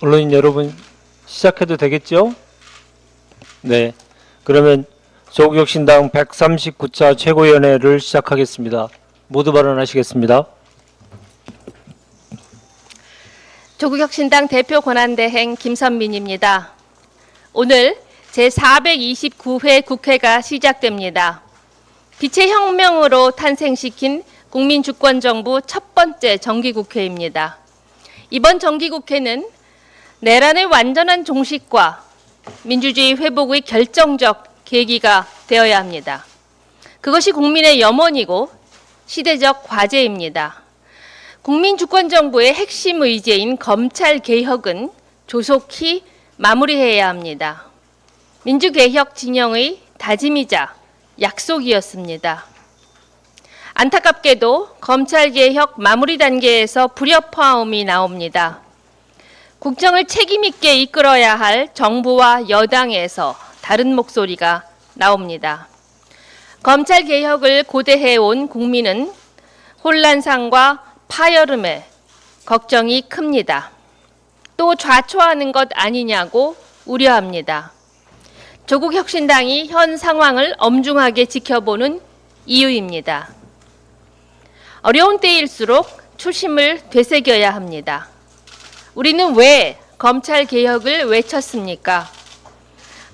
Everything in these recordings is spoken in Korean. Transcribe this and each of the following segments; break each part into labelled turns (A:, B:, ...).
A: 언론인 여러분, 시작해도 되겠죠? 네. 그러면 조국혁신당 139차 최고위원회를 시작하겠습니다. 모두 발언하시겠습니다.
B: 조국혁신당 대표 권한대행 김선민입니다. 오늘 제429회 국회가 시작됩니다. 빛의 혁명으로 탄생시킨 국민주권정부 첫 번째 정기국회입니다. 이번 정기국회는 내란의 완전한 종식과 민주주의 회복의 결정적 계기가 되어야 합니다. 그것이 국민의 염원이고 시대적 과제입니다. 국민주권정부의 핵심 의제인 검찰개혁은 조속히 마무리해야 합니다. 민주개혁 진영의 다짐이자 약속이었습니다. 안타깝게도 검찰개혁 마무리 단계에서 불협화음이 나옵니다. 국정을 책임있게 이끌어야 할 정부와 여당에서 다른 목소리가 나옵니다. 검찰개혁을 고대해온 국민은 혼란상과 파열음에 걱정이 큽니다. 또 좌초하는 것 아니냐고 우려합니다. 조국혁신당이 현 상황을 엄중하게 지켜보는 이유입니다. 어려운 때일수록 초심을 되새겨야 합니다. 우리는 왜 검찰개혁을 외쳤습니까?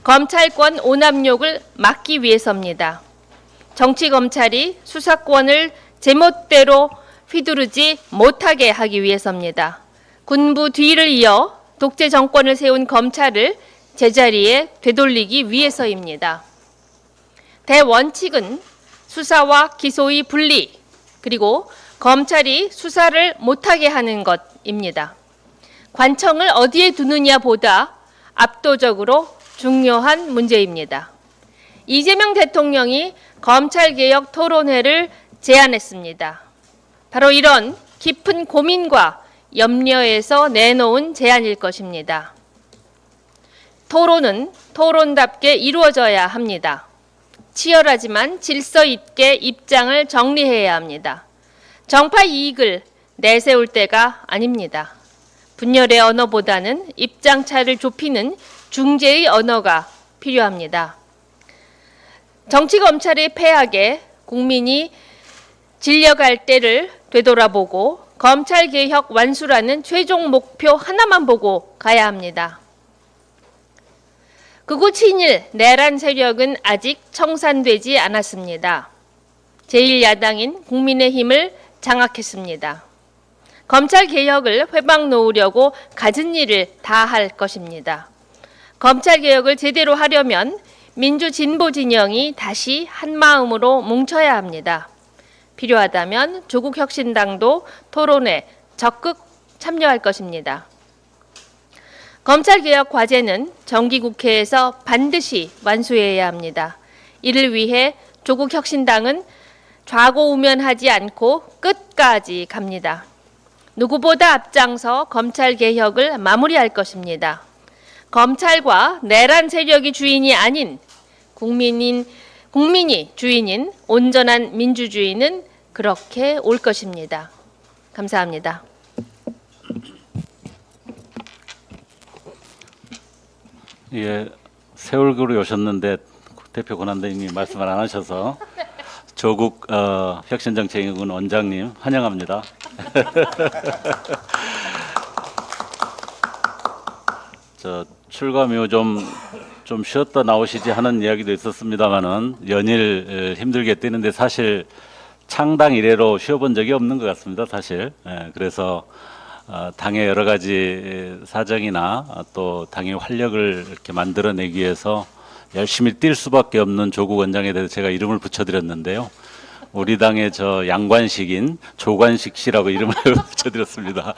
B: 검찰권 오남용을 막기 위해서입니다. 정치검찰이 수사권을 제멋대로 휘두르지 못하게 하기 위해서입니다. 군부 뒤를 이어 독재 정권을 세운 검찰을 제자리에 되돌리기 위해서입니다. 대원칙은 수사와 기소의 분리, 그리고 검찰이 수사를 못하게 하는 것입니다. 관청을 어디에 두느냐보다 압도적으로 중요한 문제입니다. 이재명 대통령이 검찰개혁 토론회를 제안했습니다. 바로 이런 깊은 고민과 염려에서 내놓은 제안일 것입니다. 토론은 토론답게 이루어져야 합니다. 치열하지만 질서 있게 입장을 정리해야 합니다. 정파 이익을 내세울 때가 아닙니다. 분열의 언어보다는 입장차를 좁히는 중재의 언어가 필요합니다. 정치검찰의 폐악에 국민이 질려갈 때를 되돌아보고 검찰개혁 완수라는 최종 목표 하나만 보고 가야 합니다. 극우 친일 내란 세력은 아직 청산되지 않았습니다. 제1야당인 국민의힘을 장악했습니다. 검찰개혁을 회방 놓으려고 갖은 일을 다 할 것입니다. 검찰개혁을 제대로 하려면 민주진보 진영이 다시 한마음으로 뭉쳐야 합니다. 필요하다면 조국혁신당도 토론에 적극 참여할 것입니다. 검찰개혁 과제는 정기국회에서 반드시 완수해야 합니다. 이를 위해 조국혁신당은 좌고우면하지 않고 끝까지 갑니다. 누구보다 앞장서 검찰개혁을 마무리할 것입니다. 검찰과 내란 세력이 주인이 아닌 국민이 주인인 온전한 민주주의는 그렇게 올 것입니다. 감사합니다.
C: 예, 새 얼굴이 오셨는데 대표 권한대행님이 말씀을 안 하셔서 조국 혁신정책위원 원장님 환영합니다. 저 출감이 좀 쉬었다 나오시지 하는 이야기도 있었습니다만은 연일 힘들게 뛰는데 사실 창당 이래로 쉬어본 적이 없는 것 같습니다. 사실 그래서 당의 여러 가지 사정이나 또 당의 활력을 이렇게 만들어내기 위해서 열심히 뛸 수밖에 없는 조국 원장에 대해서 제가 이름을 붙여드렸는데요. 우리 당의 저 양관식인 조관식 씨라고 이름을 붙여드렸습니다.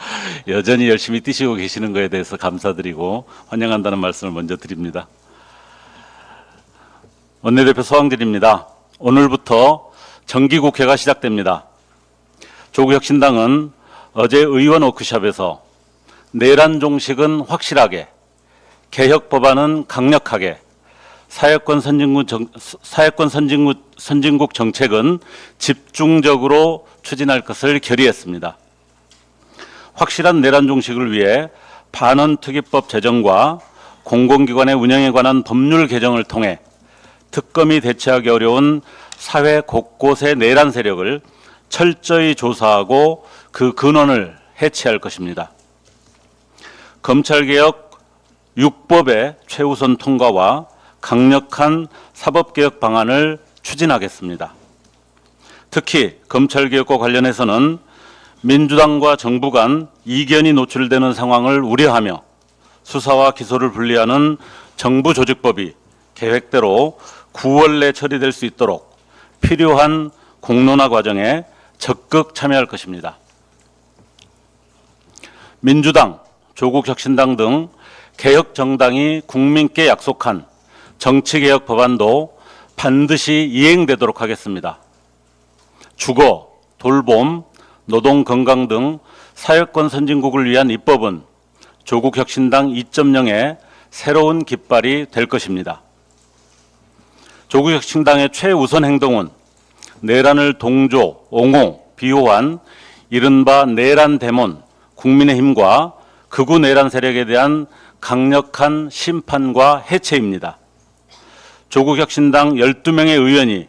C: 여전히 열심히 뛰시고 계시는 것에 대해서 감사드리고 환영한다는 말씀을 먼저 드립니다. 원내대표 소항길입니다. 오늘부터 정기국회가 시작됩니다. 조국혁신당은 어제 의원 워크숍에서 내란 종식은 확실하게, 개혁 법안은 강력하게, 사회권 선진국 정책은 집중적으로 추진할 것을 결의했습니다. 확실한 내란 종식을 위해 반원특위법 제정과 공공기관의 운영에 관한 법률 개정을 통해 특검이 대처하기 어려운 사회 곳곳의 내란 세력을 철저히 조사하고 그 근원을 해체할 것입니다. 검찰개혁 6법의 최우선 통과와 강력한 사법개혁 방안을 추진하겠습니다. 특히 검찰개혁과 관련해서는 민주당과 정부 간 이견이 노출되는 상황을 우려하며 수사와 기소를 분리하는 정부조직법이 계획대로 9월 내 처리될 수 있도록 필요한 공론화 과정에 적극 참여할 것입니다. 민주당, 조국혁신당 등 개혁 정당이 국민께 약속한 정치개혁 법안도 반드시 이행되도록 하겠습니다. 주거, 돌봄, 노동 건강 등 사회권 선진국을 위한 입법은 조국혁신당 2.0의 새로운 깃발이 될 것입니다. 조국혁신당의 최우선 행동은 내란을 동조, 옹호, 비호한 이른바 내란 데몬 국민의힘과 극우 내란 세력에 대한 강력한 심판과 해체입니다. 조국혁신당 12명의 의원이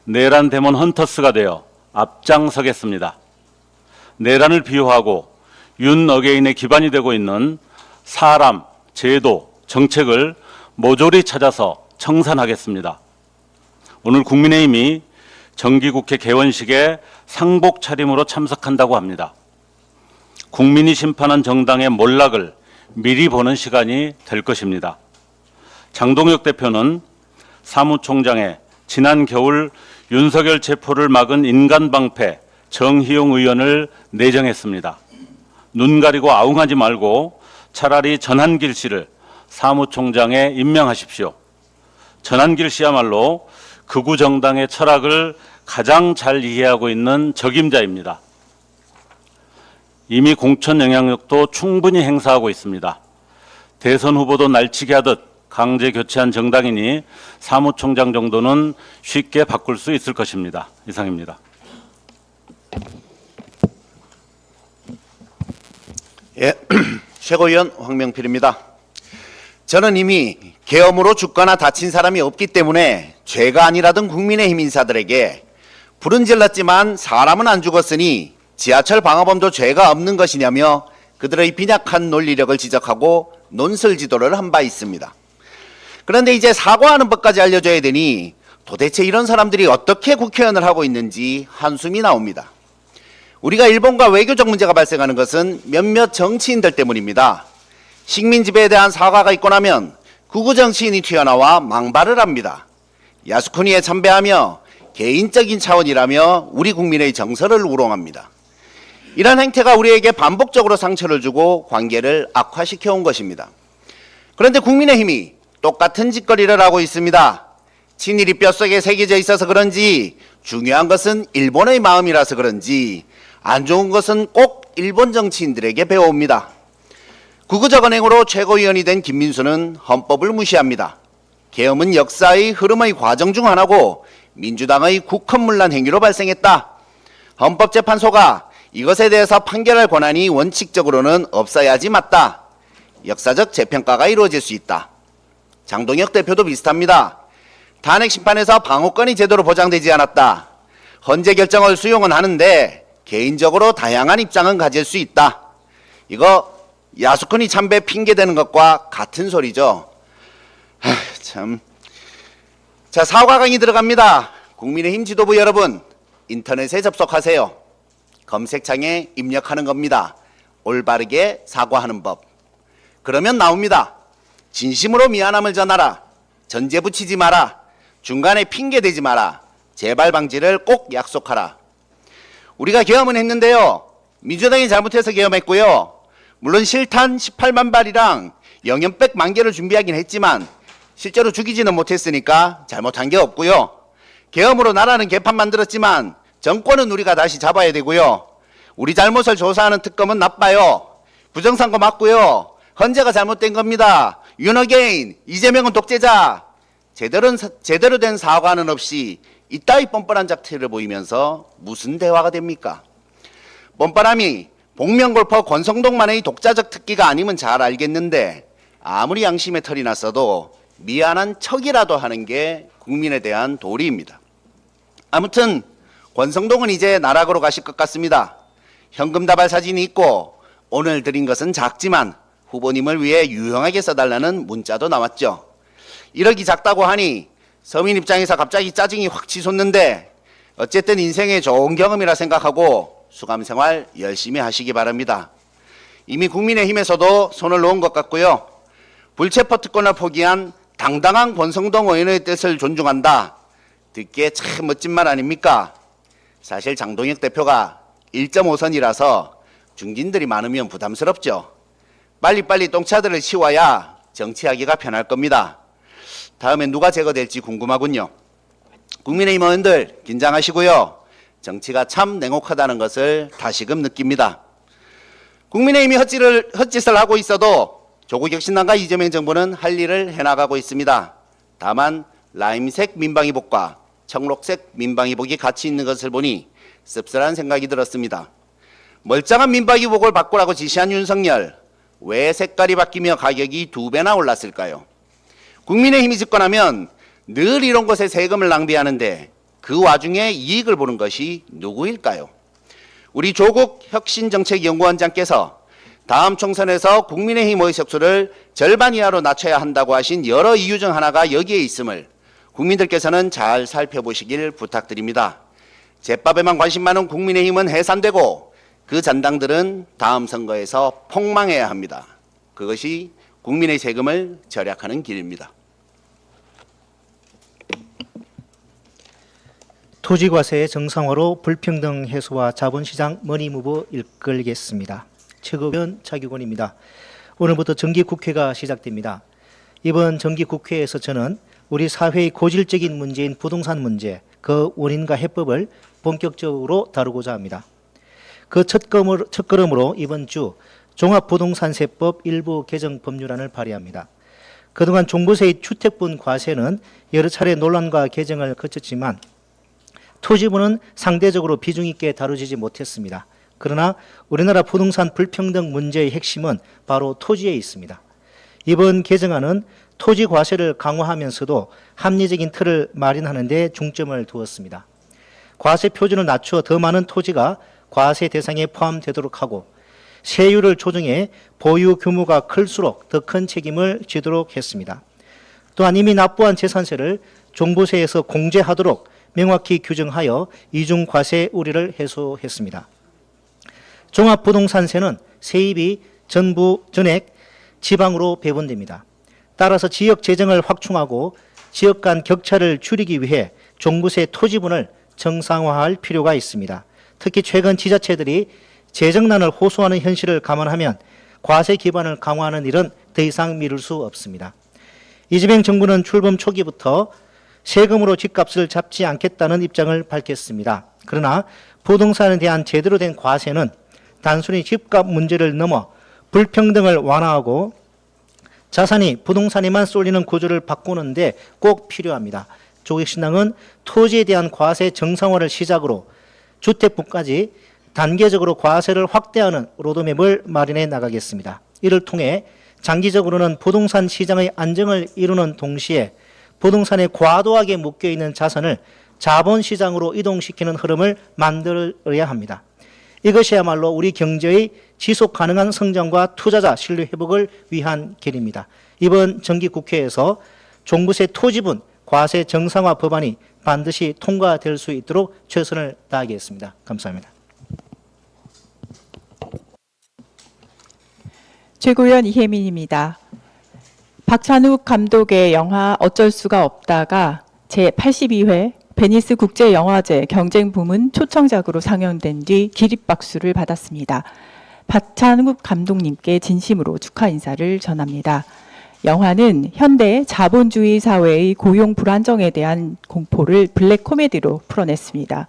C: 내란 데몬 헌터스가 되어 앞장서겠습니다. 내란을 비호하고 윤 어게인의 기반이 되고 있는 사람, 제도, 정책을 모조리 찾아서 청산하겠습니다. 오늘 국민의힘이 정기국회 개원식에 상복 차림으로 참석한다고 합니다. 국민이 심판한 정당의 몰락을 미리 보는 시간이 될 것입니다. 장동혁 대표는 사무총장에 지난 겨울 윤석열 체포를 막은 인간방패 정희용 의원을 내정했습니다. 눈 가리고 아웅하지 말고 차라리 전한길 씨를 사무총장에 임명하십시오. 전한길 씨야말로 극우 정당의 철학을 가장 잘 이해하고 있는 적임자입니다. 이미 공천 영향력도 충분히 행사하고 있습니다. 대선 후보도 날치기 하듯 강제 교체한 정당이니 사무총장 정도는 쉽게 바꿀 수 있을 것입니다. 이상입니다.
D: 예, 최고위원 황명필입니다. 저는 이미 계엄으로 죽거나 다친 사람이 없기 때문에 죄가 아니라던 국민의힘 인사들에게 불은 질렀지만 사람은 안 죽었으니 지하철 방화범도 죄가 없는 것이냐며 그들의 빈약한 논리력을 지적하고 논설지도를 한 바 있습니다. 그런데 이제 사과하는 법까지 알려줘야 되니 도대체 이런 사람들이 어떻게 국회의원을 하고 있는지 한숨이 나옵니다. 우리가 일본과 외교적 문제가 발생하는 것은 몇몇 정치인들 때문입니다. 식민 지배에 대한 사과가 있고 나면 극우 정치인이 튀어나와 망발을 합니다. 야스쿠니에 참배하며 개인적인 차원이라며 우리 국민의 정서를 우롱합니다. 이런 행태가 우리에게 반복적으로 상처를 주고 관계를 악화시켜 온 것입니다. 그런데 국민의힘이 똑같은 짓거리를 하고 있습니다. 친일이 뼛속에 새겨져 있어서 그런지 중요한 것은 일본의 마음이라서 그런지 안 좋은 것은 꼭 일본 정치인들에게 배워옵니다. 극우적 언행으로 최고위원이 된 김민수는 헌법을 무시합니다. 계엄은 역사의 흐름의 과정 중 하나고 민주당의 국헌문란 행위로 발생했다. 헌법재판소가 이것에 대해서 판결할 권한이 원칙적으로는 없어야지 맞다. 역사적 재평가가 이루어질 수 있다. 장동혁 대표도 비슷합니다. 탄핵 심판에서 방어권이 제대로 보장되지 않았다. 헌재 결정을 수용은 하는데 개인적으로 다양한 입장은 가질 수 있다. 이거 야스쿠니 참배 핑계대는 것과 같은 소리죠. 참. 자, 사과 강의 들어갑니다. 국민의힘 지도부 여러분, 인터넷에 접속하세요. 검색창에 입력하는 겁니다. 올바르게 사과하는 법. 그러면 나옵니다. 진심으로 미안함을 전하라. 전제 붙이지 마라. 중간에 핑계대지 마라. 재발 방지를 꼭 약속하라. 우리가 계엄은 했는데요. 민주당이 잘못해서 계엄했고요. 물론 실탄 18만 발이랑 영연백 만 개를 준비하긴 했지만 실제로 죽이지는 못했으니까 잘못한 게 없고요. 계엄으로 나라는 개판 만들었지만 정권은 우리가 다시 잡아야 되고요. 우리 잘못을 조사하는 특검은 나빠요. 부정선거 맞고요. 헌재가 잘못된 겁니다. 윤어게인, 이재명은 독재자. 제대로 된 사과는 없이 이따위 뻔뻔한 작태를 보이면서 무슨 대화가 됩니까? 뻔뻔함이 복면골퍼 권성동만의 독자적 특기가 아니면 잘 알겠는데 아무리 양심의 털이 났어도 미안한 척이라도 하는 게 국민에 대한 도리입니다. 아무튼 권성동은 이제 나락으로 가실 것 같습니다. 현금 다발 사진이 있고 오늘 드린 것은 작지만 후보님을 위해 유용하게 써달라는 문자도 나왔죠. 1억이 작다고 하니 서민 입장에서 갑자기 짜증이 확 치솟는데 어쨌든 인생의 좋은 경험이라 생각하고 수감생활 열심히 하시기 바랍니다. 이미 국민의힘에서도 손을 놓은 것 같고요. 불체포 특권을 포기한 당당한 권성동 의원의 뜻을 존중한다. 듣기에 참 멋진 말 아닙니까? 사실 장동혁 대표가 1.5선이라서 중진들이 많으면 부담스럽죠. 빨리빨리 똥차들을 치워야 정치하기가 편할 겁니다. 다음엔 누가 제거될지 궁금하군요. 국민의힘 의원들 긴장하시고요. 정치가 참 냉혹하다는 것을 다시금 느낍니다. 국민의힘이 헛짓을 하고 있어도 조국 혁신당과 이재명 정부는 할 일을 해나가고 있습니다. 다만 라임색 민방위복과 청록색 민방위복이 같이 있는 것을 보니 씁쓸한 생각이 들었습니다. 멀쩡한 민방위복을 바꾸라고 지시한 윤석열, 왜 색깔이 바뀌며 가격이 2배나 올랐을까요? 국민의힘이 집권하면 늘 이런 것에 세금을 낭비하는데 그 와중에 이익을 보는 것이 누구일까요? 우리 조국 혁신정책연구원장께서 다음 총선에서 국민의힘 의석수를 절반 이하로 낮춰야 한다고 하신 여러 이유 중 하나가 여기에 있음을 국민들께서는 잘 살펴보시길 부탁드립니다. 제밥에만 관심 많은 국민의힘은 해산되고 그 잔당들은 다음 선거에서 폭망해야 합니다. 그것이 국민의 세금을 절약하는 길입니다.
E: 토지과세의 정상화로 불평등 해소와 자본시장 머니무브 이끌겠습니다. 최고위원 차규곤입니다. 오늘부터 정기국회가 시작됩니다. 이번 정기국회에서 저는 우리 사회의 고질적인 문제인 부동산 문제, 그 원인과 해법을 본격적으로 다루고자 합니다. 그 첫걸음으로 이번 주 종합부동산세법 일부 개정 법률안을 발의합니다. 그동안 종부세의 주택분 과세는 여러 차례 논란과 개정을 거쳤지만 토지부는 상대적으로 비중 있게 다루지 못했습니다. 그러나 우리나라 부동산 불평등 문제의 핵심은 바로 토지에 있습니다. 이번 개정안은 토지 과세를 강화하면서도 합리적인 틀을 마련하는 데 중점을 두었습니다. 과세 표준을 낮추어 더 많은 토지가 과세 대상에 포함되도록 하고 세율을 조정해 보유 규모가 클수록 더 큰 책임을 지도록 했습니다. 또한 이미 납부한 재산세를 종부세에서 공제하도록 명확히 규정하여 이중과세 우려를 해소했습니다. 종합부동산세는 세입이 전부 전액 지방으로 배분됩니다. 따라서 지역 재정을 확충하고 지역 간 격차를 줄이기 위해 종부세 토지분을 정상화할 필요가 있습니다. 특히 최근 지자체들이 재정난을 호소하는 현실을 감안하면 과세 기반을 강화하는 일은 더 이상 미룰 수 없습니다. 이재명 정부는 출범 초기부터 세금으로 집값을 잡지 않겠다는 입장을 밝혔습니다. 그러나 부동산에 대한 제대로 된 과세는 단순히 집값 문제를 넘어 불평등을 완화하고 자산이 부동산에만 쏠리는 구조를 바꾸는 데 꼭 필요합니다. 조국신당은 토지에 대한 과세 정상화를 시작으로 주택분까지 단계적으로 과세를 확대하는 로드맵을 마련해 나가겠습니다. 이를 통해 장기적으로는 부동산 시장의 안정을 이루는 동시에 부동산에 과도하게 묶여있는 자산을 자본시장으로 이동시키는 흐름을 만들어야 합니다. 이것이야말로 우리 경제의 지속 가능한 성장과 투자자 신뢰 회복을 위한 길입니다. 이번 정기국회에서 종부세 토지분 과세 정상화 법안이 반드시 통과될 수 있도록 최선을 다하겠습니다. 감사합니다.
F: 최고위원 이혜민입니다. 박찬욱 감독의 영화 어쩔 수가 없다가 제82회 베니스 국제영화제 경쟁 부문 초청작으로 상영된 뒤 기립박수를 받았습니다. 박찬욱 감독님께 진심으로 축하 인사를 전합니다. 영화는 현대 자본주의 사회의 고용 불안정에 대한 공포를 블랙 코미디로 풀어냈습니다.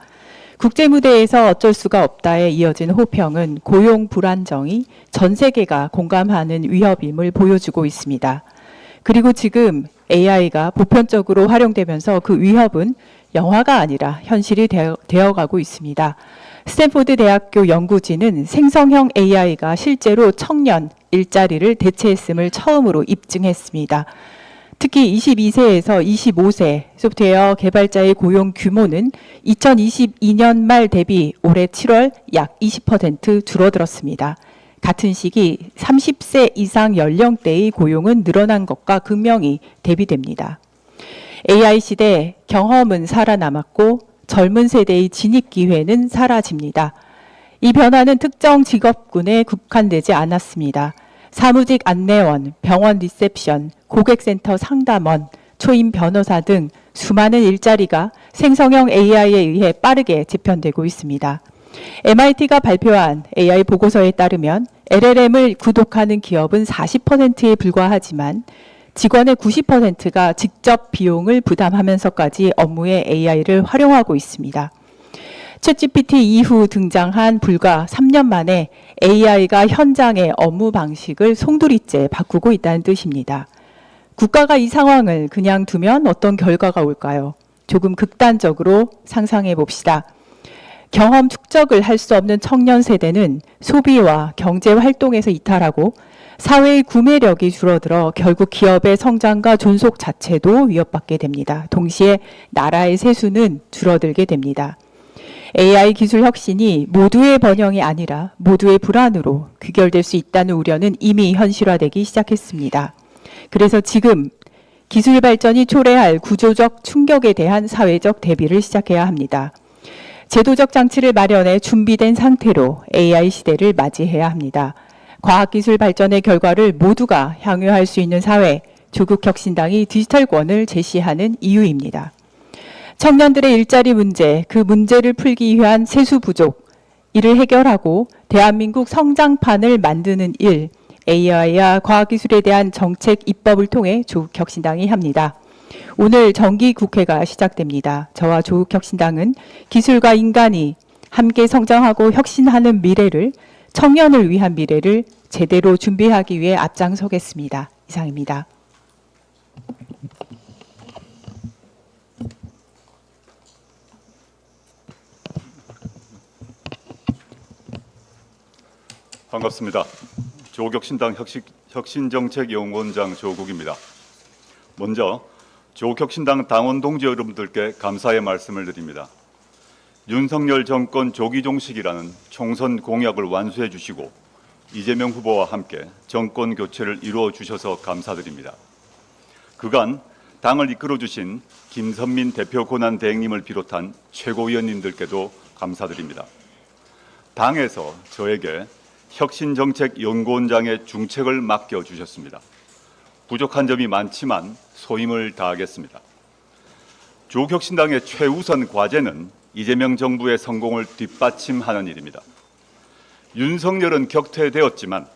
F: 국제무대에서 어쩔 수가 없다에 이어진 호평은 고용 불안정이 전 세계가 공감하는 위협임을 보여주고 있습니다. 그리고 지금 AI가 보편적으로 활용되면서 그 위협은 영화가 아니라 현실이 되어가고 있습니다. 스탠포드 대학교 연구진은 생성형 AI가 실제로 청년 일자리를 대체했음을 처음으로 입증했습니다. 특히 22세에서 25세 소프트웨어 개발자의 고용 규모는 2022년 말 대비 올해 7월 약 20% 줄어들었습니다. 같은 시기 30세 이상 연령대의 고용은 늘어난 것과 극명히 대비됩니다. AI 시대 경험은 살아남았고 젊은 세대의 진입 기회는 사라집니다. 이 변화는 특정 직업군에 국한되지 않았습니다. 사무직 안내원, 병원 리셉션, 고객센터 상담원, 초임 변호사 등 수많은 일자리가 생성형 AI에 의해 빠르게 재편되고 있습니다. MIT가 발표한 AI 보고서에 따르면 LLM을 구독하는 기업은 40%에 불과하지만 직원의 90%가 직접 비용을 부담하면서까지 업무에 AI를 활용하고 있습니다. 챗GPT 이후 등장한 불과 3년 만에 AI가 현장의 업무 방식을 송두리째 바꾸고 있다는 뜻입니다. 국가가 이 상황을 그냥 두면 어떤 결과가 올까요? 조금 극단적으로 상상해 봅시다. 경험 축적을 할 수 없는 청년 세대는 소비와 경제 활동에서 이탈하고 사회의 구매력이 줄어들어 결국 기업의 성장과 존속 자체도 위협받게 됩니다. 동시에 나라의 세수는 줄어들게 됩니다. AI 기술 혁신이 모두의 번영이 아니라 모두의 불안으로 귀결될 수 있다는 우려는 이미 현실화되기 시작했습니다. 그래서 지금 기술 발전이 초래할 구조적 충격에 대한 사회적 대비를 시작해야 합니다. 제도적 장치를 마련해 준비된 상태로 AI 시대를 맞이해야 합니다. 과학기술 발전의 결과를 모두가 향유할 수 있는 사회, 조국혁신당이 디지털권을 제시하는 이유입니다. 청년들의 일자리 문제, 그 문제를 풀기 위한 세수 부족, 이를 해결하고 대한민국 성장판을 만드는 일, AI와 과학기술에 대한 정책 입법을 통해 조국혁신당이 합니다. 오늘 정기국회가 시작됩니다. 저와 조국혁신당은 기술과 인간이 함께 성장하고 혁신하는 미래를, 청년을 위한 미래를 제대로 준비하기 위해 앞장서겠습니다. 이상입니다.
G: 반갑습니다. 조국혁신당 혁신정책연구원장 조국입니다. 먼저 조국혁신당 당원 동지 여러분들께 감사의 말씀을 드립니다. 윤석열 정권 조기 종식이라는 총선 공약을 완수해 주시고 이재명 후보와 함께 정권 교체를 이루어 주셔서 감사드립니다. 그간 당을 이끌어 주신 김선민 대표 권한대행님을 비롯한 최고위원님들께도 감사드립니다. 당에서 저에게 혁신정책연구원장의 중책을 맡겨주셨습니다. 부족한 점이 많지만 소임을 다하겠습니다. 조국혁신당의 최우선 과제는 이재명 정부의 성공을 뒷받침하는 일입니다. 윤석열은 격퇴되었지만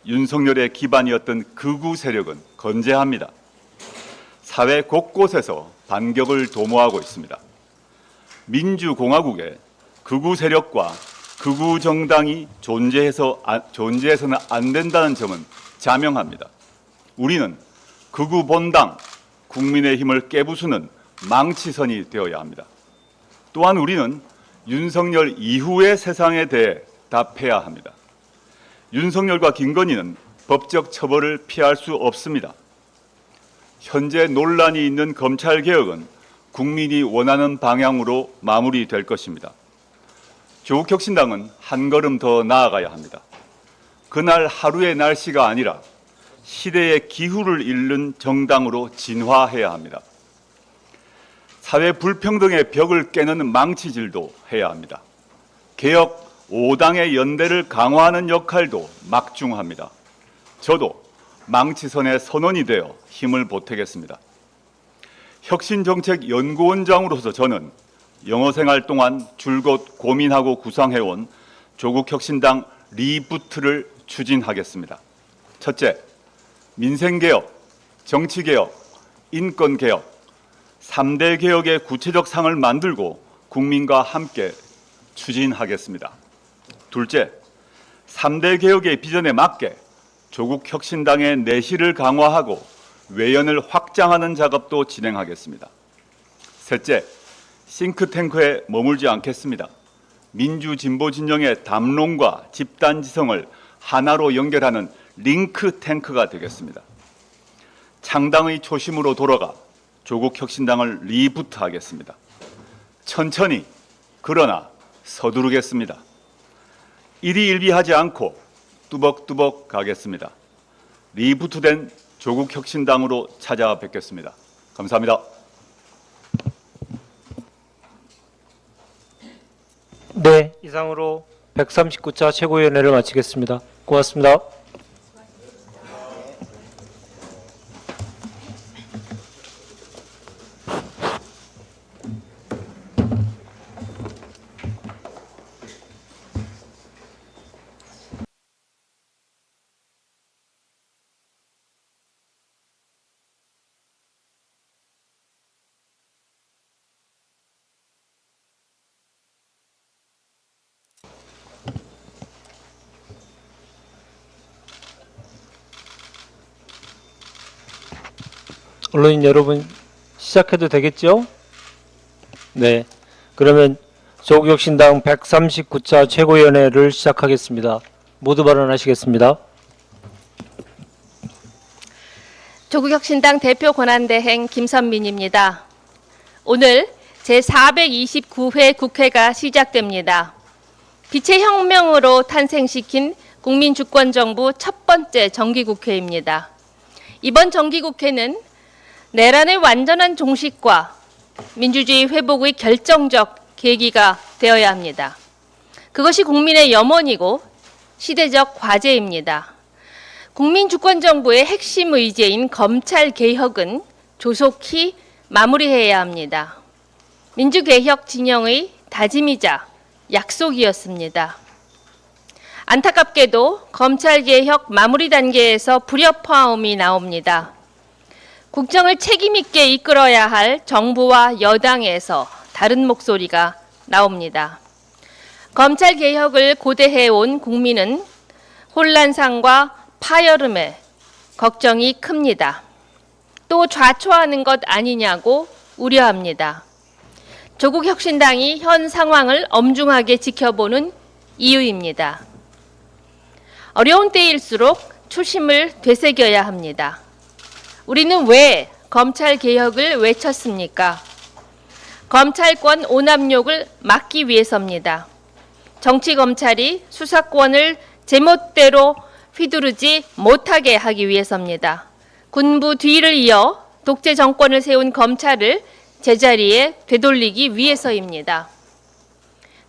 G: 윤석열의 기반이었던 극우 세력은 건재합니다. 사회 곳곳에서 반격을 도모하고 있습니다. 민주공화국에 극우 세력과 극우 정당이 존재해서는 안 된다는 점은 자명합니다. 우리는 극우 본당, 국민의힘을 깨부수는 망치선이 되어야 합니다. 또한 우리는 윤석열 이후의 세상에 대해 답해야 합니다. 윤석열과 김건희는 법적 처벌을 피할 수 없습니다. 현재 논란이 있는 검찰개혁은 국민이 원하는 방향으로 마무리될 것입니다. 조국혁신당은 한 걸음 더 나아가야 합니다. 그날 하루의 날씨가 아니라 시대의 기후를 읽는 정당으로 진화해야 합니다. 사회 불평등의 벽을 깨는 망치질도 해야 합니다. 개혁 5당의 연대를 강화하는 역할도 막중합니다. 저도 망치선의 선원이 되어 힘을 보태겠습니다. 혁신정책연구원장으로서 저는 영어 생활 동안 줄곧 고민하고 구상해온 조국혁신당 리부트를 추진하겠습니다. 첫째, 민생개혁, 정치개혁, 인권개혁, 3대 개혁의 구체적 상을 만들고 국민과 함께 추진하겠습니다. 둘째, 3대 개혁의 비전에 맞게 조국혁신당의 내실을 강화하고 외연을 확장하는 작업도 진행하겠습니다. 셋째, 싱크탱크에 머물지 않겠습니다. 민주 진보 진영의 담론과 집단 지성을 하나로 연결하는 링크 탱크가 되겠습니다. 창당의 초심으로 돌아가 조국 혁신당을 리부트하겠습니다. 천천히 그러나 서두르겠습니다. 일희일비하지 않고 뚜벅뚜벅 가겠습니다. 리부트된 조국 혁신당으로 찾아뵙겠습니다. 감사합니다.
A: 네, 이상으로 139차 최고위원회를 마치겠습니다. 고맙습니다. 언론인 여러분, 시작해도 되겠죠? 네, 그러면 조국혁신당 139차 최고위원회를 시작하겠습니다. 모두 발언하시겠습니다.
B: 조국혁신당 대표 권한대행 김선민입니다. 오늘 제429회 국회가 시작됩니다. 빛의 혁명으로 탄생시킨 국민주권정부 첫 번째 정기국회입니다. 이번 정기국회는 내란의 완전한 종식과 민주주의 회복의 결정적 계기가 되어야 합니다. 그것이 국민의 염원이고 시대적 과제입니다. 국민주권정부의 핵심 의제인 검찰개혁은 조속히 마무리해야 합니다. 민주개혁 진영의 다짐이자 약속이었습니다. 안타깝게도 검찰개혁 마무리 단계에서 불협화음이 나옵니다. 국정을 책임있게 이끌어야 할 정부와 여당에서 다른 목소리가 나옵니다. 검찰개혁을 고대해온 국민은 혼란상과 파열음에 걱정이 큽니다. 또 좌초하는 것 아니냐고 우려합니다. 조국혁신당이 현 상황을 엄중하게 지켜보는 이유입니다. 어려운 때일수록 초심을 되새겨야 합니다. 우리는 왜 검찰개혁을 외쳤습니까? 검찰권 오남용을 막기 위해서입니다. 정치검찰이 수사권을 제멋대로 휘두르지 못하게 하기 위해서입니다. 군부 뒤를 이어 독재 정권을 세운 검찰을 제자리에 되돌리기 위해서입니다.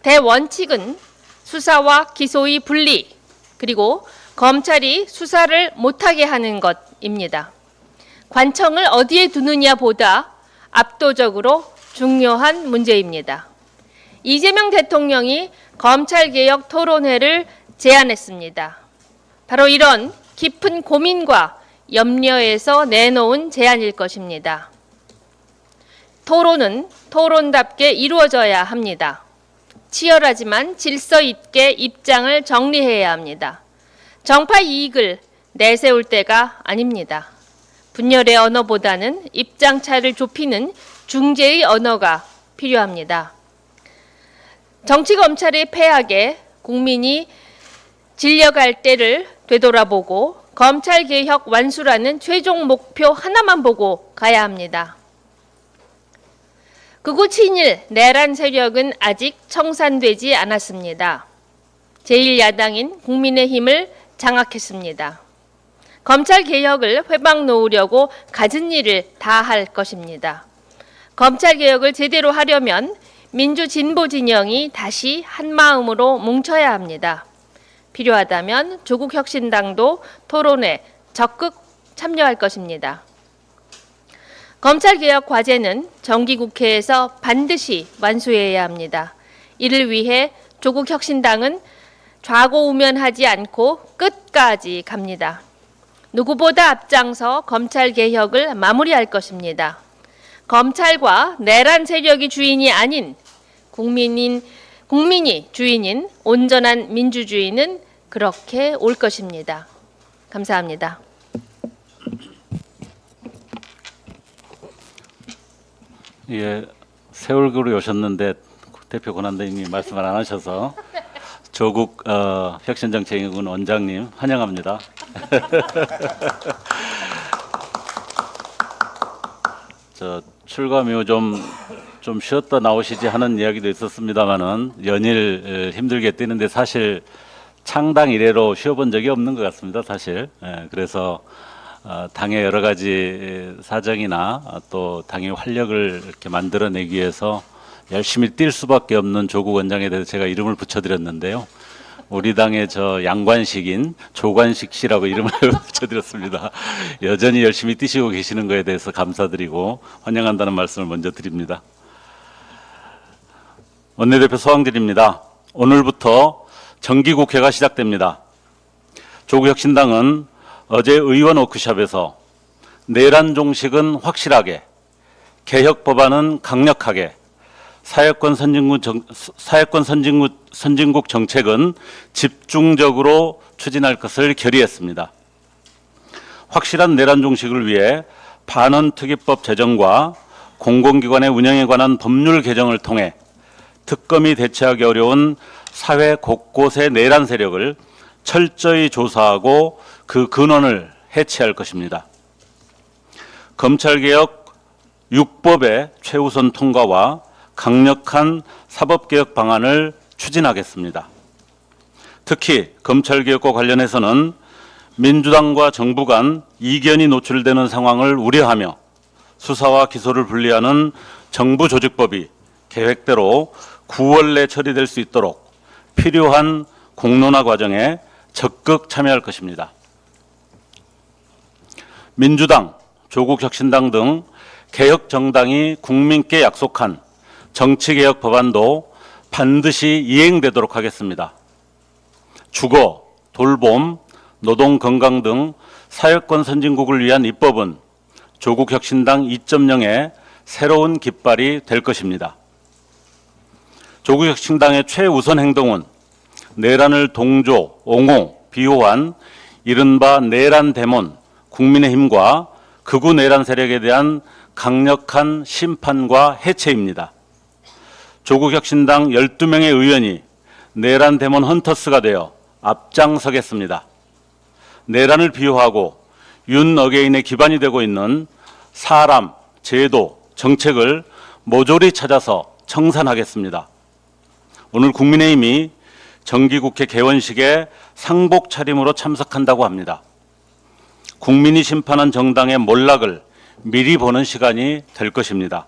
B: 대원칙은 수사와 기소의 분리, 그리고 검찰이 수사를 못하게 하는 것입니다. 관청을 어디에 두느냐보다 압도적으로 중요한 문제입니다. 이재명 대통령이 검찰개혁 토론회를 제안했습니다. 바로 이런 깊은 고민과 염려에서 내놓은 제안일 것입니다. 토론은 토론답게 이루어져야 합니다. 치열하지만 질서 있게 입장을 정리해야 합니다. 정파 이익을 내세울 때가 아닙니다. 분열의 언어보다는 입장차를 좁히는 중재의 언어가 필요합니다. 정치검찰의 폐악에 국민이 질려갈 때를 되돌아보고 검찰개혁 완수라는 최종 목표 하나만 보고 가야 합니다. 극우 친일 내란 세력은 아직 청산되지 않았습니다. 제1야당인 국민의힘을 장악했습니다. 검찰개혁을 회방 놓으려고 갖은 일을 다 할 것입니다. 검찰개혁을 제대로 하려면 민주진보 진영이 다시 한마음으로 뭉쳐야 합니다. 필요하다면 조국혁신당도 토론에 적극 참여할 것입니다. 검찰개혁 과제는 정기국회에서 반드시 완수해야 합니다. 이를 위해 조국혁신당은 좌고우면하지 않고 끝까지 갑니다. 누구보다 앞장서 검찰개혁을 마무리할 것입니다. 검찰과 내란 세력이 주인이 아닌 국민이 주인인 온전한 민주주의는 그렇게 올 것입니다. 감사합니다.
C: 예, 새 얼굴이 오셨는데 대표 권한대행님이 말씀을 안 하셔서 조국 혁신정책위원 원장님 환영합니다. 저 출감이후 좀 쉬었다 나오시지 하는 이야기도 있었습니다만은 연일 힘들게 뛰는데 사실 창당 이래로 쉬어본 적이 없는 것 같습니다. 사실 그래서 당의 여러 가지 사정이나 또 당의 활력을 이렇게 만들어내기 위해서 열심히 뛸 수밖에 없는 조국 원장에 대해서 제가 이름을 붙여드렸는데요. 우리 당의 저 양관식인 조관식 씨라고 이름을 붙여드렸습니다. 여전히 열심히 뛰시고 계시는 것에 대해서 감사드리고 환영한다는 말씀을 먼저 드립니다. 원내대표 소황길입니다. 오늘부터 정기국회가 시작됩니다. 조국혁신당은 어제 의원 워크숍에서 내란 종식은 확실하게, 개혁 법안은 강력하게, 사회권 선진국 정책은 집중적으로 추진할 것을 결의했습니다. 확실한 내란 종식을 위해 반헌특위법 제정과 공공기관의 운영에 관한 법률 개정을 통해 특검이 대처하기 어려운 사회 곳곳의 내란 세력을 철저히 조사하고 그 근원을 해체할 것입니다. 검찰개혁 6법의 최우선 통과와 강력한 사법개혁 방안을 추진하겠습니다. 특히 검찰개혁과 관련해서는 민주당과 정부 간 이견이 노출되는 상황을 우려하며 수사와 기소를 분리하는 정부조직법이 계획대로 9월 내 처리될 수 있도록 필요한 공론화 과정에 적극 참여할 것입니다. 민주당, 조국혁신당 등 개혁정당이 국민께 약속한 정치개혁 법안도 반드시 이행되도록 하겠습니다. 주거, 돌봄, 노동 건강 등 사회권 선진국을 위한 입법은 조국혁신당 2.0의 새로운 깃발이 될 것입니다. 조국혁신당의 최우선 행동은 내란을 동조, 옹호, 비호한 이른바 내란 데몬 국민의힘과 극우 내란 세력에 대한 강력한 심판과 해체입니다. 조국혁신당 12명의 의원이 내란 데몬 헌터스가 되어 앞장서겠습니다. 내란을 비호하고 윤 어게인의 기반이 되고 있는 사람, 제도, 정책을 모조리 찾아서 청산하겠습니다. 오늘 국민의힘이 정기국회 개원식에 상복 차림으로 참석한다고 합니다. 국민이 심판한 정당의 몰락을 미리 보는 시간이 될 것입니다.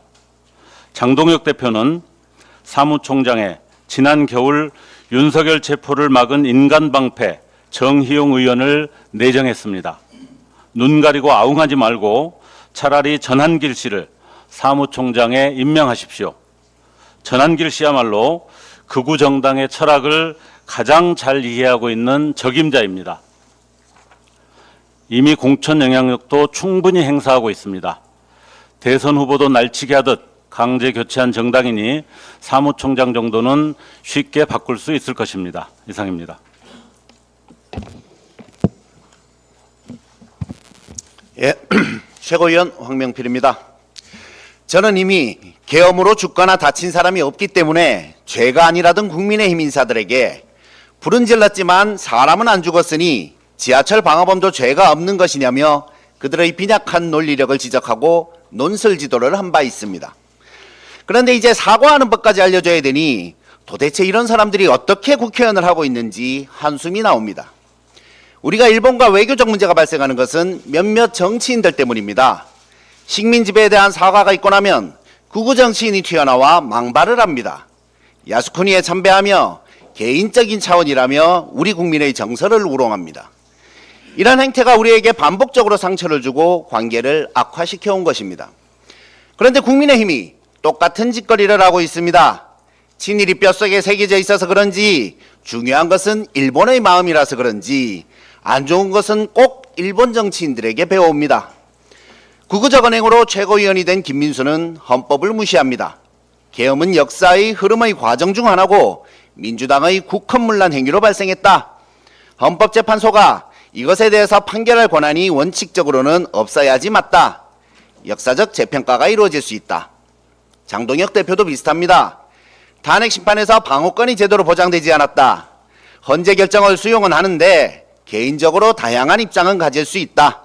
C: 장동혁 대표는 사무총장에 지난 겨울 윤석열 체포를 막은 인간방패 정희용 의원을 내정했습니다. 눈 가리고 아웅하지 말고 차라리 전한길 씨를 사무총장에 임명하십시오. 전한길 씨야말로 극우 정당의 철학을 가장 잘 이해하고 있는 적임자입니다. 이미 공천 영향력도 충분히 행사하고 있습니다. 대선 후보도 날치기 하듯 강제 교체한 정당이니 사무총장 정도는 쉽게 바꿀 수 있을 것입니다. 이상입니다.
D: 예, 최고위원 황명필입니다. 저는 이미 계엄으로 죽거나 다친 사람이 없기 때문에 죄가 아니라던 국민의힘 인사들에게 불은 질렀지만 사람은 안 죽었으니 지하철 방화범도 죄가 없는 것이냐며 그들의 빈약한 논리력을 지적하고 논설지도를 한 바 있습니다. 그런데 이제 사과하는 법까지 알려줘야 되니 도대체 이런 사람들이 어떻게 국회의원을 하고 있는지 한숨이 나옵니다. 우리가 일본과 외교적 문제가 발생하는 것은 몇몇 정치인들 때문입니다. 식민 지배에 대한 사과가 있고 나면 극우 정치인이 튀어나와 망발을 합니다. 야스쿠니에 참배하며 개인적인 차원이라며 우리 국민의 정서를 우롱합니다. 이런 행태가 우리에게 반복적으로 상처를 주고 관계를 악화시켜 온 것입니다. 그런데 국민의힘이 똑같은 짓거리를 하고 있습니다. 친일이 뼛속에 새겨져 있어서 그런지 중요한 것은 일본의 마음이라서 그런지 안 좋은 것은 꼭 일본 정치인들에게 배워옵니다. 극우적 언행으로 최고위원이 된 김민수는 헌법을 무시합니다. 계엄은 역사의 흐름의 과정 중 하나고 민주당의 국헌문란 행위로 발생했다. 헌법재판소가 이것에 대해서 판결할 권한이 원칙적으로는 없어야지 맞다. 역사적 재평가가 이루어질 수 있다. 장동혁 대표도 비슷합니다. 탄핵 심판에서 방어권이 제대로 보장되지 않았다. 헌재 결정을 수용은 하는데 개인적으로 다양한 입장은 가질 수 있다.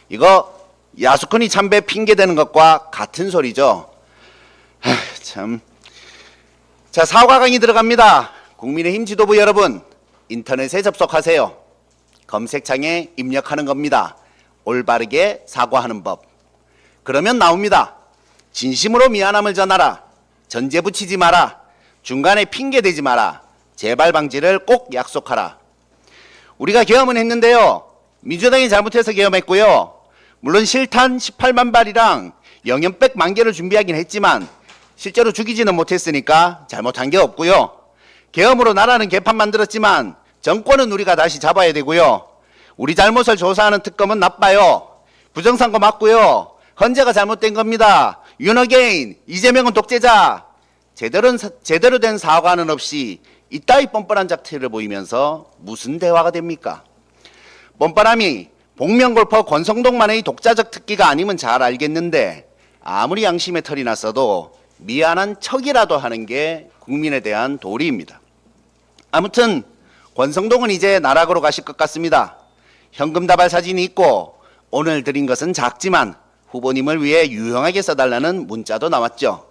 D: 이거 야수꾼이 참배 핑계대는 것과 같은 소리죠. 참. 자, 사과 강의 들어갑니다. 국민의힘 지도부 여러분, 인터넷에 접속하세요. 검색창에 입력하는 겁니다. 올바르게 사과하는 법. 그러면 나옵니다. 진심으로 미안함을 전하라. 전제 붙이지 마라. 중간에 핑계대지 마라. 재발 방지를 꼭 약속하라. 우리가 계엄은 했는데요. 민주당이 잘못해서 계엄했고요. 물론 실탄 18만 발이랑 영연백 만 개를 준비하긴 했지만 실제로 죽이지는 못했으니까 잘못한 게 없고요. 계엄으로 나라는 개판 만들었지만 정권은 우리가 다시 잡아야 되고요. 우리 잘못을 조사하는 특검은 나빠요. 부정선거 맞고요. 헌재가 잘못된 겁니다. 윤어게인, 이재명은 독재자. 제대로 된 사과는 없이 이따위 뻔뻔한 작태를 보이면서 무슨 대화가 됩니까? 뻔뻔함이 복면골퍼 권성동만의 독자적 특기가 아니면 잘 알겠는데 아무리 양심에 털이 났어도 미안한 척이라도 하는 게 국민에 대한 도리입니다. 아무튼 권성동은 이제 나락으로 가실 것 같습니다. 현금 다발 사진이 있고 오늘 드린 것은 작지만 후보님을 위해 유용하게 써달라는 문자도 나왔죠.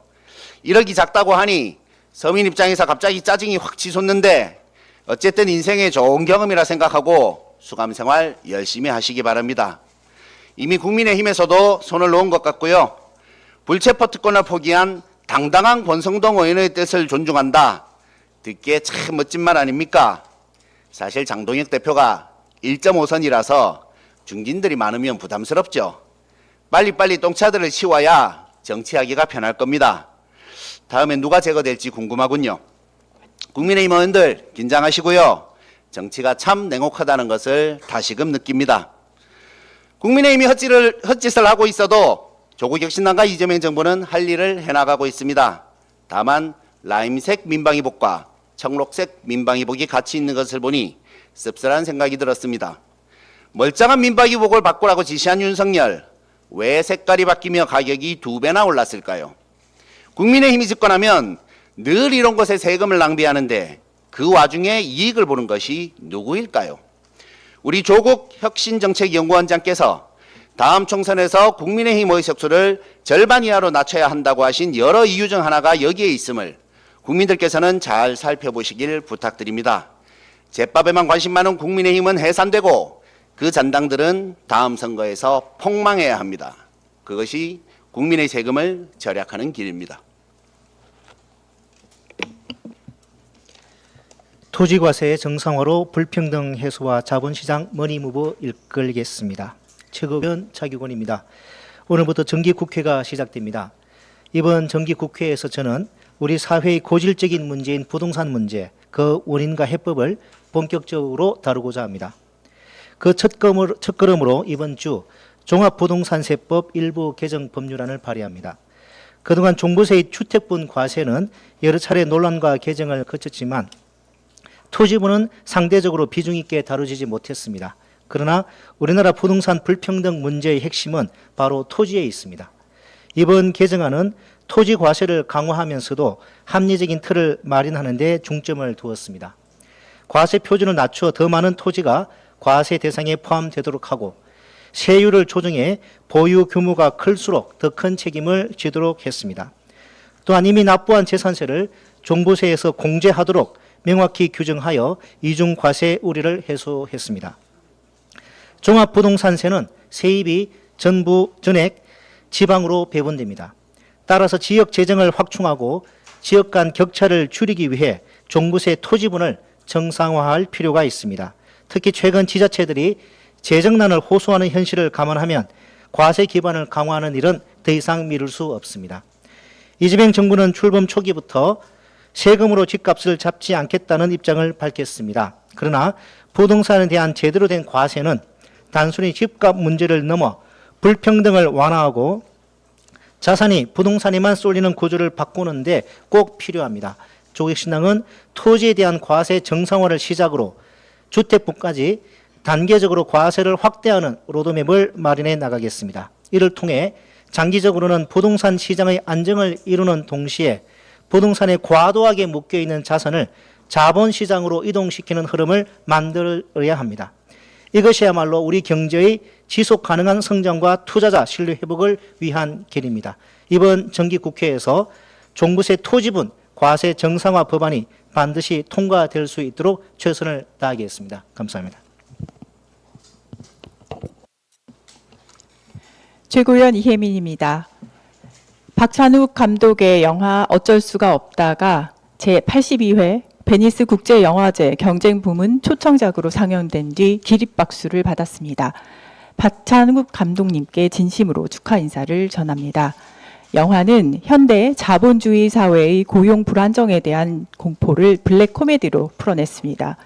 D: 1억이 작다고 하니 서민 입장에서 갑자기 짜증이 확 치솟는데 어쨌든 인생의 좋은 경험이라 생각하고 수감생활 열심히 하시기 바랍니다. 이미 국민의힘에서도 손을 놓은 것 같고요. 불체포 특권을 포기한 당당한 권성동 의원의 뜻을 존중한다. 듣기에 참 멋진 말 아닙니까? 사실 장동혁 대표가 1.5선이라서 중진들이 많으면 부담스럽죠. 빨리빨리 똥차들을 치워야 정치하기가 편할 겁니다. 다음엔 누가 제거될지 궁금하군요. 국민의힘 의원들 긴장하시고요. 정치가 참 냉혹하다는 것을 다시금 느낍니다. 국민의힘이 헛짓을 하고 있어도 조국혁신당과 이재명 정부는 할 일을 해나가고 있습니다. 다만 라임색 민방위복과 청록색 민방위복이 같이 있는 것을 보니 씁쓸한 생각이 들었습니다. 멀쩡한 민방위복을 바꾸라고 지시한 윤석열, 왜 색깔이 바뀌며 가격이 2배나 올랐을까요? 국민의힘이 집권하면 늘 이런 것에 세금을 낭비하는데 그 와중에 이익을 보는 것이 누구일까요? 우리 조국 혁신정책연구원장께서 다음 총선에서 국민의힘 의석수를 절반 이하로 낮춰야 한다고 하신 여러 이유 중 하나가 여기에 있음을 국민들께서는 잘 살펴보시길 부탁드립니다. 제밥에만 관심 많은 국민의힘은 해산되고 그 잔당들은 다음 선거에서 폭망해야 합니다. 그것이 국민의 세금을 절약하는 길입니다.
E: 토지과세의 정상화로 불평등 해소와 자본시장 머니무브 이끌겠습니다. 최고위원 차기권입니다. 오늘부터 정기국회가 시작됩니다. 이번 정기국회에서 저는 우리 사회의 고질적인 문제인 부동산 문제, 그 원인과 해법을 본격적으로 다루고자 합니다. 그 첫걸음으로 이번 주 종합부동산세법 일부 개정 법률안을 발의합니다. 그동안 종부세의 주택분 과세는 여러 차례 논란과 개정을 거쳤지만 토지부는 상대적으로 비중 있게 다루지 못했습니다. 그러나 우리나라 부동산 불평등 문제의 핵심은 바로 토지에 있습니다. 이번 개정안은 토지 과세를 강화하면서도 합리적인 틀을 마련하는 데 중점을 두었습니다. 과세 표준을 낮춰 더 많은 토지가 과세 대상에 포함되도록 하고 세율을 조정해 보유 규모가 클수록 더 큰 책임을 지도록 했습니다. 또한 이미 납부한 재산세를 종부세에서 공제하도록 명확히 규정하여 이중과세 우려를 해소했습니다. 종합부동산세는 세입이 전부 전액 지방으로 배분됩니다. 따라서 지역 재정을 확충하고 지역 간 격차를 줄이기 위해 종부세 토지분을 정상화할 필요가 있습니다. 특히 최근 지자체들이 재정난을 호소하는 현실을 감안하면 과세 기반을 강화하는 일은 더 이상 미룰 수 없습니다. 이재명 정부는 출범 초기부터 세금으로 집값을 잡지 않겠다는 입장을 밝혔습니다. 그러나 부동산에 대한 제대로 된 과세는 단순히 집값 문제를 넘어 불평등을 완화하고 자산이 부동산에만 쏠리는 구조를 바꾸는 데 꼭 필요합니다. 조국혁신당은 토지에 대한 과세 정상화를 시작으로 주택분까지 단계적으로 과세를 확대하는 로드맵을 마련해 나가겠습니다. 이를 통해 장기적으로는 부동산 시장의 안정을 이루는 동시에 부동산에 과도하게 묶여 있는 자산을 자본시장으로 이동시키는 흐름을 만들어야 합니다. 이것이야말로 우리 경제의 지속 가능한 성장과 투자자 신뢰 회복을 위한 길입니다. 이번 정기국회에서 종부세 토지분 과세 정상화 법안이 반드시 통과될 수 있도록 최선을 다하겠습니다. 감사합니다.
F: 최고위원 이혜민입니다. 박찬욱 감독의 영화 어쩔 수가 없다가 제82회 베니스 국제영화제 경쟁 부문 초청작으로 상영된 뒤 기립박수를 받았습니다. 박찬욱 감독님께 진심으로 축하 인사를 전합니다. 영화는 현대 자본주의 사회의 고용 불안정에 대한 공포를 블랙 코미디로 풀어냈습니다.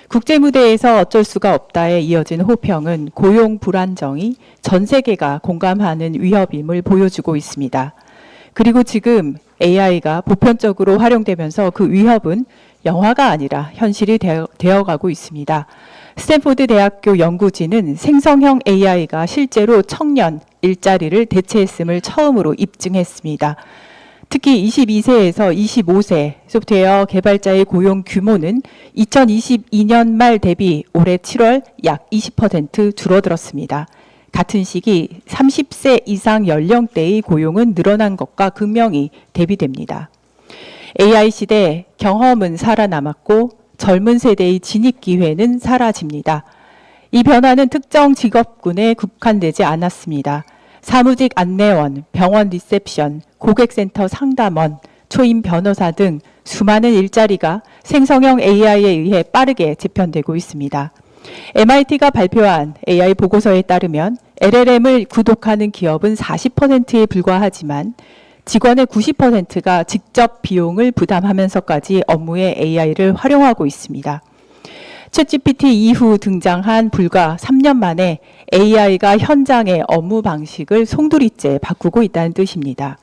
F: 국제무대에서 어쩔 수가 없다에 이어진 호평은 고용 불안정이 전 세계가 공감하는 위협임을 보여주고 있습니다. 그리고 지금 AI가 보편적으로 활용되면서 그 위협은 영화가 아니라 현실이 되어가고 있습니다. 스탠포드 대학교 연구진은 생성형 AI가 실제로 청년 일자리를 대체했음을 처음으로 입증했습니다. 특히 22세에서 25세 소프트웨어 개발자의 고용 규모는 2022년 말 대비 올해 7월 약 20% 줄어들었습니다. 같은 시기 30세 이상 연령대의 고용은 늘어난 것과 극명히 대비됩니다. AI 시대 경험은 살아남았고 젊은 세대의 진입 기회는 사라집니다. 이 변화는 특정 직업군에 국한되지 않았습니다. 사무직 안내원, 병원 리셉션, 고객센터 상담원, 초임 변호사 등 수많은 일자리가 생성형 AI에 의해 빠르게 재편되고 있습니다. MIT가 발표한 AI 보고서에 따르면 LLM을 구독하는 기업은 40%에 불과하지만 직원의 90%가 직접 비용을 부담하면서까지 업무에 AI를 활용하고 있습니다. 챗GPT 이후 등장한 불과 3년 만에 AI가 현장의 업무 방식을 송두리째 바꾸고 있다는 뜻입니다.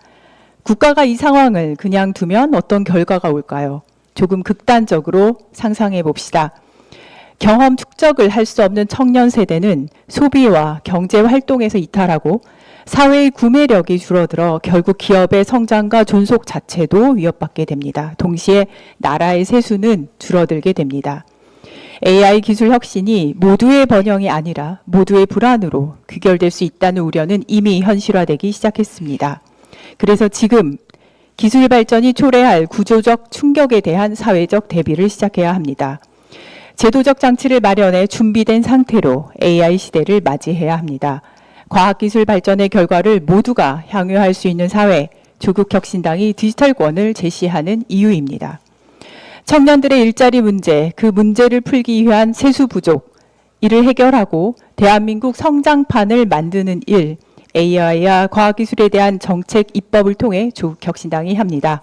F: 국가가 이 상황을 그냥 두면 어떤 결과가 올까요? 조금 극단적으로 상상해 봅시다. 경험 축적을 할 수 없는 청년 세대는 소비와 경제 활동에서 이탈하고 사회의 구매력이 줄어들어 결국 기업의 성장과 존속 자체도 위협받게 됩니다. 동시에 나라의 세수는 줄어들게 됩니다. AI 기술 혁신이 모두의 번영이 아니라 모두의 불안으로 귀결될 수 있다는 우려는 이미 현실화되기 시작했습니다. 그래서 지금 기술 발전이 초래할 구조적 충격에 대한 사회적 대비를 시작해야 합니다. 제도적 장치를 마련해 준비된 상태로 AI 시대를 맞이해야 합니다. 과학기술 발전의 결과를 모두가 향유할 수 있는 사회, 조국혁신당이 디지털권을 제시하는 이유입니다. 청년들의 일자리 문제, 그 문제를 풀기 위한 세수 부족, 이를 해결하고 대한민국 성장판을 만드는 일, AI와 과학기술에 대한 정책 입법을 통해 조국혁신당이 합니다.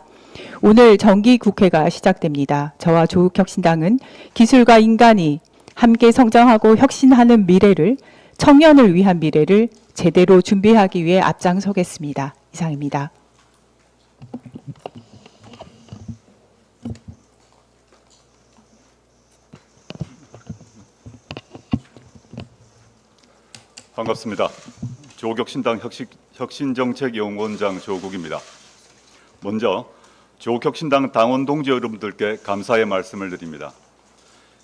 F: 오늘 정기국회가 시작됩니다. 저와 조국혁신당은 기술과 인간이 함께 성장하고 혁신하는 미래를, 청년을 위한 미래를 제대로 준비하기 위해 앞장서겠습니다. 이상입니다.
G: 반갑습니다. 조국혁신당 혁신정책연구원장 조국입니다. 먼저 조국혁신당 당원 동지 여러분들께 감사의 말씀을 드립니다.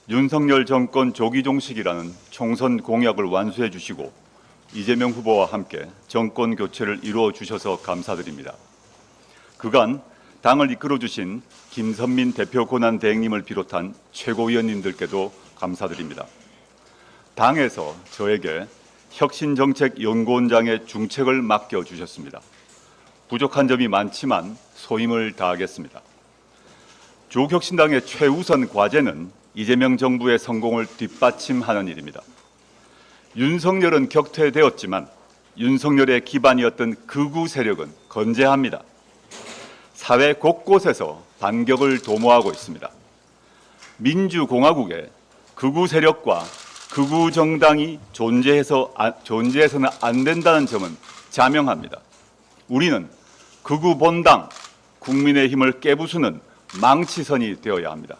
G: 윤석열 정권 조기 종식이라는 총선 공약을 완수해 주시고 이재명 후보와 함께 정권 교체를 이루어 주셔서 감사드립니다. 그간 당을 이끌어 주신 김선민 대표 권한 대행님을 비롯한 최고위원님들께도 감사드립니다. 당에서 저에게 혁신정책연구원장의 중책을 맡겨주셨습니다. 부족한 점이 많지만 소임을 다하겠습니다. 조국혁신당의 최우선 과제는 이재명 정부의 성공을 뒷받침하는 일입니다. 윤석열은 격퇴되었지만 윤석열의 기반이었던 극우 세력은 건재합니다. 사회 곳곳에서 반격을 도모하고 있습니다. 민주공화국에 극우 세력과 극우 정당이 존재해서는 안 된다는 점은 자명합니다. 우리는 극우 본당, 국민의힘을 깨부수는 망치선이 되어야 합니다.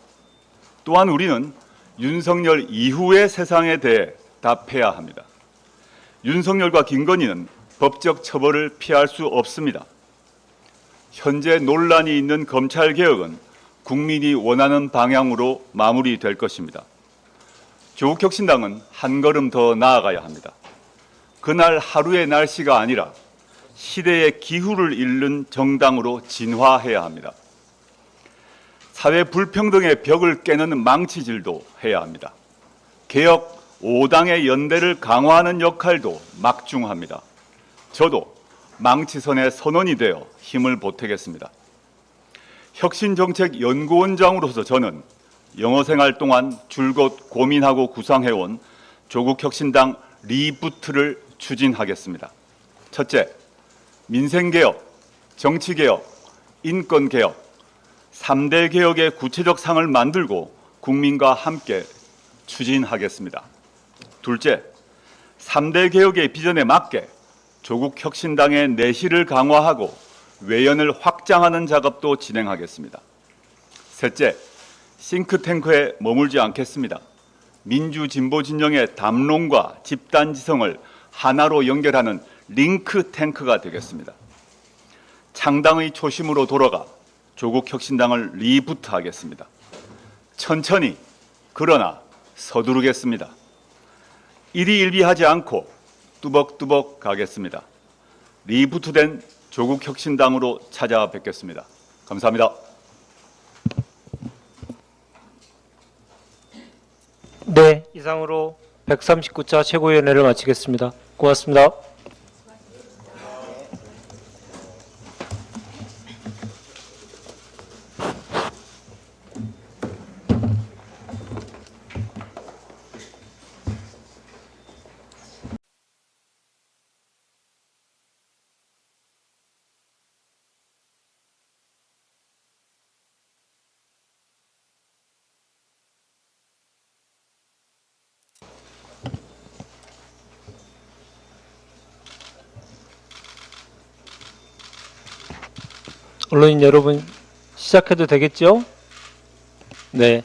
G: 또한 우리는 윤석열 이후의 세상에 대해 답해야 합니다. 윤석열과 김건희는 법적 처벌을 피할 수 없습니다. 현재 논란이 있는 검찰개혁은 국민이 원하는 방향으로 마무리될 것입니다. 조국혁신당은 한 걸음 더 나아가야 합니다. 그날 하루의 날씨가 아니라 시대의 기후를 읽는 정당으로 진화해야 합니다. 사회 불평등의 벽을 깨는 망치질도 해야 합니다. 개혁 5당의 연대를 강화하는 역할도 막중합니다. 저도 망치선의 선원이 되어 힘을 보태겠습니다. 혁신정책연구원장으로서 저는 영어 생활 동안 줄곧 고민하고 구상해온 조국혁신당 리부트를 추진하겠습니다. 첫째, 민생개혁, 정치개혁, 인권개혁, 3대 개혁의 구체적 상을 만들고 국민과 함께 추진하겠습니다. 둘째, 3대 개혁의 비전에 맞게 조국혁신당의 내실을 강화하고 외연을 확장하는 작업도 진행하겠습니다. 셋째, 싱크탱크에 머물지 않겠습니다. 민주진보 진영의 담론과 집단지성을 하나로 연결하는 링크탱크가 되겠습니다. 창당의 초심으로 돌아가 조국혁신당을 리부트하겠습니다. 천천히 그러나 서두르겠습니다. 일희일비하지 않고 뚜벅뚜벅 가겠습니다. 리부트된 조국혁신당으로 찾아뵙겠습니다. 감사합니다.
A: 네, 이상으로 139차 최고위원회를 마치겠습니다. 고맙습니다. 언론인 여러분, 시작해도 되겠죠? 네,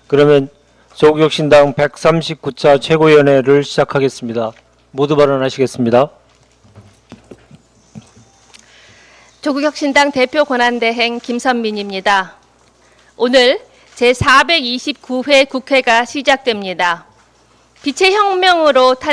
A: 그러면 조국혁신당 139차 최고위원회를 시작하겠습니다. 모두 발언하시겠습니다.
B: 조국혁신당 대표 권한대행 김선민입니다. 오늘 제429회 국회가 시작됩니다. 빛의 혁명으로 탄